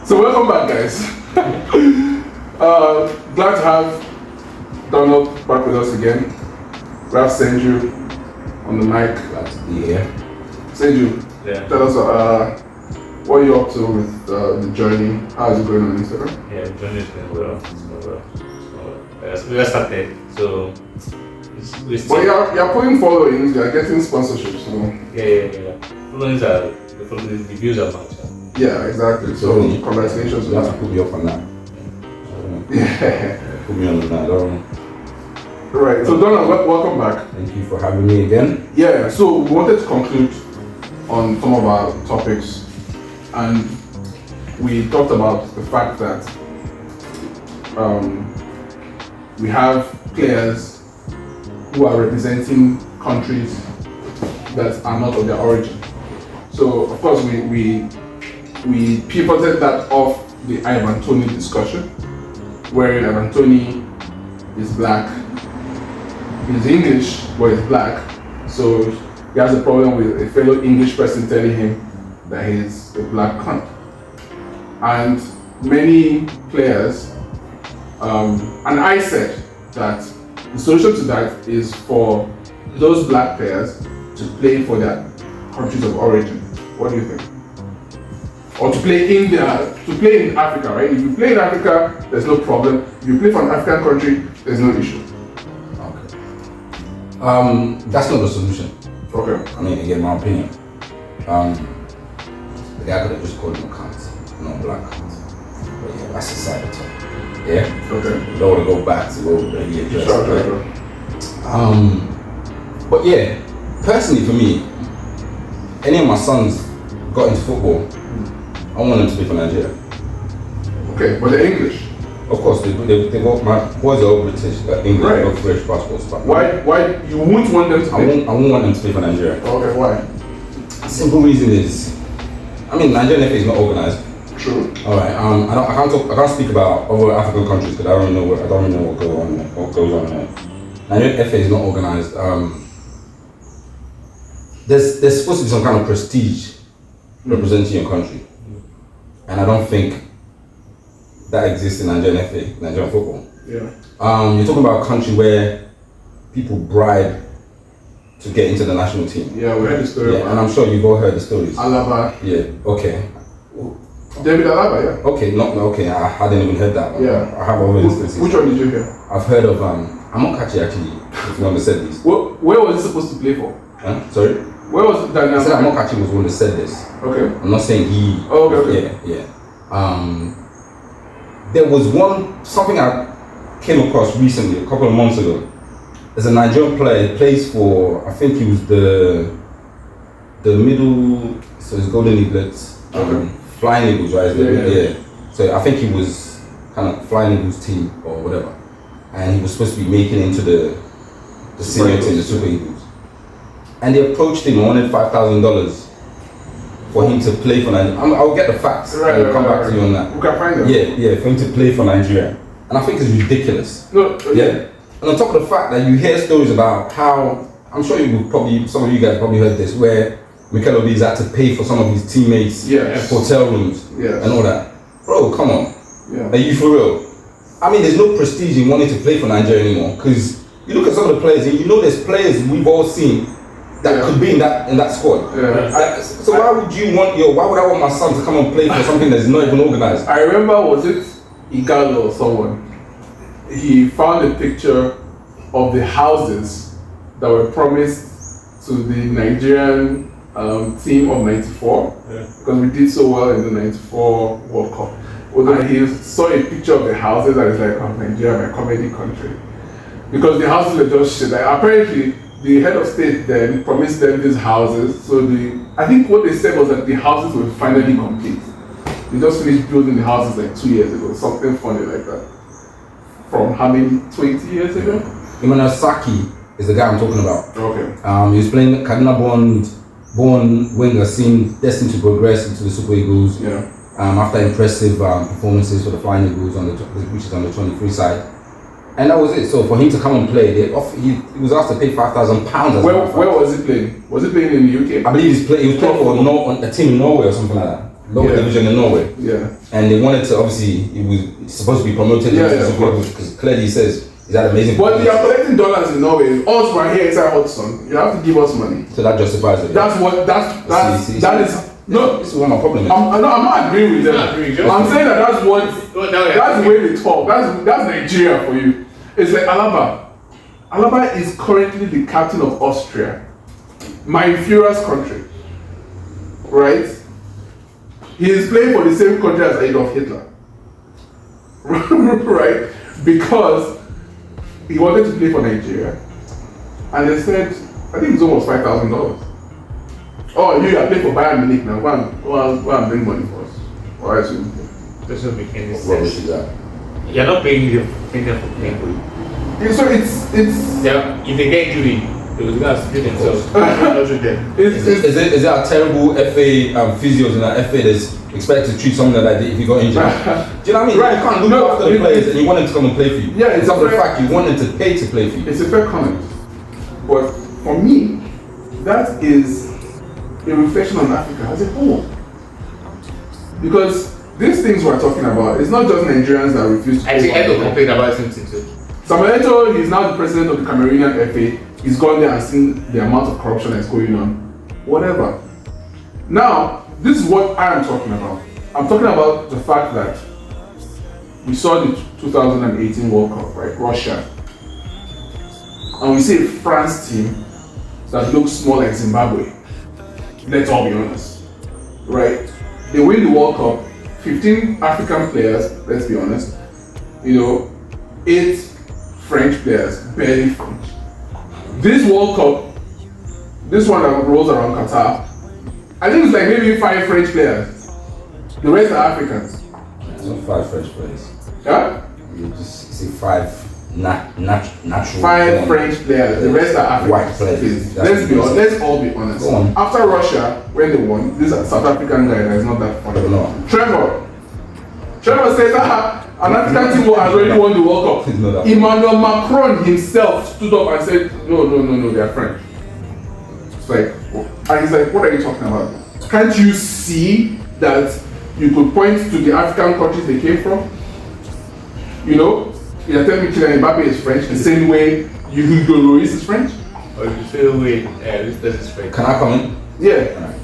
So welcome back, guys. Glad to have Donald back with us again. We have Senju on the mic. Glad to be here. Senju, tell us what you're up to with the journey. How is it going on Instagram? Yeah, the journey is going well. We just started, so we still. But you're putting followings, you're getting sponsorships. So. Yeah. Followings are the views are much. Yeah, exactly. So congratulations. You have to put me up on that. Yeah. Put me on that. Right. So Donald, welcome back. Thank you for having me again. Yeah. So we wanted to conclude on some of our topics, and we talked about the fact that we have players who are representing countries that are not of their origin. So of course we pivoted that off the Ivan Toney discussion, where Ivan Toney is black, he's English but he's black, so he has a problem with a fellow English person telling him that he's a black cunt. And many players, and I said that the solution to that is for those black players to play for their countries of origin. What do you think? Or to play in Africa, right? If you play in Africa, there's no problem. If you play for an African country, there's no issue. Okay. That's not the solution. Okay. I mean, again, my opinion. The guy could have just called him a cunt, not black cunt. But yeah, that's a side talk. Yeah? Okay. We don't want to go back to what he addressed. Sure. But yeah, personally for me, any of my sons got into football, I want them to play for Nigeria. Okay, but they're English. Of course, they got, my boys are all British, English, Right. got British passports. But Why you won't want them to play? I won't want them to play for Nigeria. Okay, why? Simple reason is, I mean, Nigerian FA is not organized. True. All right. I can't speak about other African countries because I don't really know what goes on there. Nigerian FA is not organized. There's supposed to be some kind of prestige representing your country, and I don't think that exists in Nigerian FA, Nigerian football. Yeah. You're talking about a country where people bribe to get into the national team. Yeah, we heard the story. Yeah, and I'm sure you've all heard the stories. Alaba. Yeah. Okay. David Alaba, yeah. Okay. Okay. I hadn't even heard that one. Yeah. I have all instances. Which one did you hear? I've heard of Amokachi actually. Is the one that said this. Where was he supposed to play for? Huh? Sorry. Where was it? I said Amokachi was the one that said this. Okay. I'm not saying he. Oh, okay. Yeah. There was something I came across recently, a couple of months ago. There's a Nigerian player, he plays for, I think he was the middle, so it's Golden Eaglets, Flying Eagles, right? Yeah. So I think he was kind of Flying Eagles team or whatever. And he was supposed to be making it into the senior team, the Super Eagles. And they approached him and wanted $5,000 for him to play for Nigeria. I'll get the facts and I'll come back to you on that. We can find them. Yeah, for him to play for Nigeria. And I think it's ridiculous. No, yeah. And on top of the fact that you hear stories about how, I'm sure some of you guys probably heard this, where Mikel Obi's had to pay for some of his teammates' hotel rooms and all that. Bro, come on. Yeah. Are you for real? I mean, there's no prestige in wanting to play for Nigeria anymore, because you look at some of the players and you know there's players we've all seen that could be in that squad. Yeah. So why would I want my son to come and play for something that's not even organized? I remember, was it Igalo or someone? He found a picture of the houses that were promised to the Nigerian team of '94 because we did so well in the '94 World Cup. And he saw a picture of the houses and he's like, "Oh, Nigeria, my comedy country," because the houses were just shit. Like, apparently, the head of state then promised them these houses. So I think what they said was that the houses were finally complete. They just finished building the houses like 2 years ago, something funny like that. From how many, 20 years ago? Emmanuel Saki is the guy I'm talking about. Okay. He was playing Kaduna born winger, destined to progress into the Super Eagles. Yeah. After impressive performances for the Flying Eagles, which is on the 23 side. And that was it. So for him to come and play, he was asked to pay £5,000. Where was he playing? Was he playing in the UK? I believe he was playing for a team in Norway or something like that. lower division in Norway. Yeah. And they wanted to, obviously, it was supposed to be promoted because clearly he says he's had amazing. But they are collecting dollars in Norway. Us right here inside Hudson, you have to give us money. So that justifies it. That's what. That is. No, this is what my problem is. I'm not agreeing with them. I'm saying that that's what. That's the way they talk. That's Nigeria for you. It's like Alaba. Alaba is currently the captain of Austria, my inferior's country. Right? He is playing for the same country as Adolf Hitler. Right? Because he wanted to play for Nigeria. And they said, I think it's almost $5,000. Oh, you are playing for Bayern Munich now. Go and bring money for us. Or else you Doesn't make any sense. What rubbish is that? You're not paying them for playing for you. So it's Yeah, if they get injury, they will go and split themselves. Is there a terrible FA physios in that FA that's expected to treat someone like that if he got injured? Do you know what I mean? Right. You can't look after the players and you want them to come and play for you. Yeah, it's not a the fair- fact you want them to pay to play for you. It's a fair comment. But for me, that is a reflection on Africa as a whole. Because these things we're talking about, it's not just Nigerians that refuse to I think pay I for don't complain about the same thing too. Samuel Eto'o, he's now the president of the Cameroonian FA. He's gone there and seen the amount of corruption that's going on. Whatever. Now, this is what I am talking about. I'm talking about the fact that we saw the 2018 World Cup, right? Russia. And we see a France team that looks more like Zimbabwe. Let's all be honest. Right? They win the World Cup, 15 African players, let's be honest. 8 French players, barely French. This World Cup, this one that rolls around Qatar, I think it's like maybe 5 French players. The rest are Africans. It's not 5 French players. Yeah? You just see 5 natural. 5 French players. The rest are Africans. White players. Let's all be honest. Go on. After Russia, when they won, this South African guy that is not that funny. No. Trevor says an African team has already won the World Cup. He's not that Emmanuel Macron himself stood up and said, no, they are French. It's like, and he's like, what are you talking about? Can't you see that you could point to the African countries they came from? You're telling me Kylian Mbappe is French the same way Hugo Lloris is French? Or the same way this person is French. Can I come in? Yeah. Alright.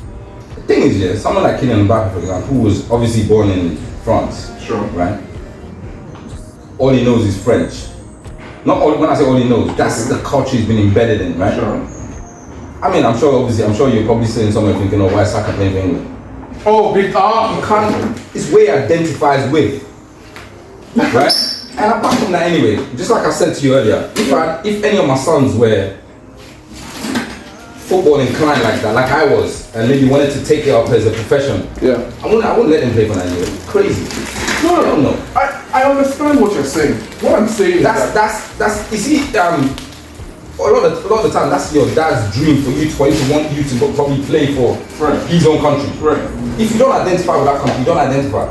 The thing is, someone like Kylian Mbappe, for example, who was obviously born in France, Sure. right? All he knows is French. Not all, when I say all he knows, that's the culture he's been embedded in, right? Sure. I mean, I'm sure you're probably saying somewhere thinking, oh, why is Saka playing for England? Oh, big You can't, it's where he identifies with, right? And apart from that anyway, just like I said to you earlier, if any of my sons were football inclined like that, like I was, and maybe wanted to take it up as a profession, Yeah. I wouldn't let them play for Nigeria. Crazy. No. I understand what you're saying. What I'm saying is That's you see, a lot of the time that's your dad's dream for him to want you to probably play for Right. his own country. Right. If you don't identify with that country, you don't identify.